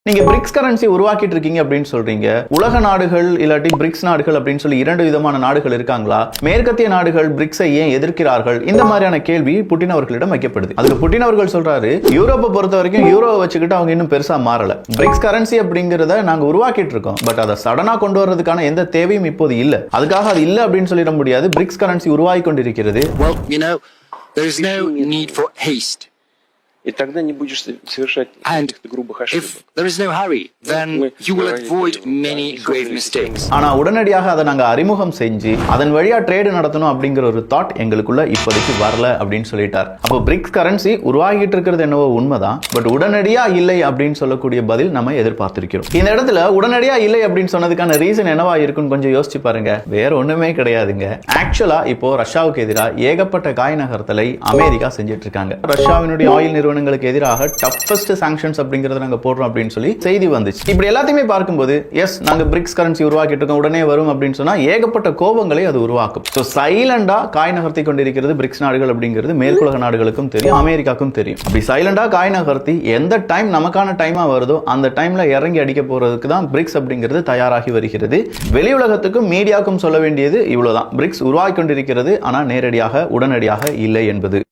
நீங்க BRICS currency உருவாக்கிட்டு இருக்கீங்க அப்படின்னு சொல்றீங்க. உலக நாடுகள் இல்லாட்டி பிரிக்ஸ் நாடுகள் அப்படின்னு சொல்லி இரண்டு விதமான நாடுகள் இருக்காங்களா? மேற்கத்திய நாடுகள் பிரிக்ஸை ஏன் எதிர்க்கிறார்கள்? இந்த மாதிரியான கேள்வி புட்டின் அவர்களிடம் வைக்கப்படுது. அதுக்கு புட்டின் அவர்கள் சொல்றாரு, யூரோப்பை பொறுத்த வரைக்கும் யூரோவை வச்சுக்கிட்டு அவங்க இன்னும் பெருசா மாறல. பிரிக்ஸ் கரன்சி அப்படிங்கறத நாங்க உருவாக்கிட்டு இருக்கோம். பட் அதை சடனா கொண்டு வரதுக்கான எந்த தேவையும் இப்போது இல்ல. அதுக்காக அது இல்ல அப்படின்னு சொல்லிட முடியாது. பிரிக்ஸ் கரன்சி உருவாகி கொண்டிருக்கிறது. Well, there is no need for haste. И тогда не будешь совершать грубых ошибок. If there is no hurry, then you will avoid many grave mistakes. ஆனா உடனடியாக அதை நாங்க அறிமுகம் செஞ்சு அதன் வழியா ட்ரேட் நடத்தணும் அப்படிங்கிற ஒரு தாட் எங்களுக்குள்ள இப்போதைக்கு வரல அப்படின்னு சொல்லிட்டார். அப்போ பிரிக்ஸ் கரன்சி உருவாகிட்டு இருக்கிறது என்னவோ உண்மைதான். பட் உடனடியா இல்லை அப்படின்னு சொல்லக்கூடிய பதில் நம்ம எதிர்பார்த்திருக்கிறோம். இந்த இடத்துல உடனடியா இல்லை அப்படின்னு சொன்னதுக்கான ரீசன் என்னவா இருக்குன்னு கொஞ்சம் யோசிச்சு பாருங்க. வேற ஒண்ணுமே கிடையாதுங்க. ஆக்சுவலா இப்போ ரஷ்யாவுக்கு எதிராக ஏகப்பட்ட காய் நகர்த்தலை அமெரிக்கா செஞ்சிட்டு இருக்காங்க. ரஷ்யாவினுடைய ஆயில் நிறுவனங்களுக்கு எதிராக டஃபஸ்ட் சாங்ஷன்ஸ் அப்படிங்கறத நாங்க போடுறோம் அப்படின்னு சொல்லி செய்தி வந்துச்சு. இப்படி எல்லாத்தையுமே பார்க்கும்போது எஸ் நாங்க பிரிக்ஸ் கரன்சி உருவாக்கிட்டு இருக்கோம், உடனே வரும் அப்படின்னு சொன்னா ஏகப்பட்ட கோபங்களை அது உருவாக்கும். சோ சைலண்டா காய் நகர்த்தி கொண்டிருக்கிறது பிரிக்ஸ் நாடுகள் அப்படிங்கிறது மேற்குலக நாடுகளுக்கும் தெரியும், அமெரிக்காவுக்கும் தெரியும். அப்படி சைலண்டா காய் நகர்த்தி எந்த டைம் நமக்கான டைமா வருதோ அந்த டைம்ல இறங்கி அடிக்க போறதுக்கு தான் பிரிக்ஸ் அப்படிங்கிறது தயாராகி வருகிறது. வெளி உலகத்துக்கும் மீடியாவுக்கும் சொல்ல வேண்டியது இவ்வளவுதான். பிரிக்ஸ் உருவாக்கி கொண்டிருக்கிறது, ஆனா நேரடியாக உடனடியாக இல்லை என்பது.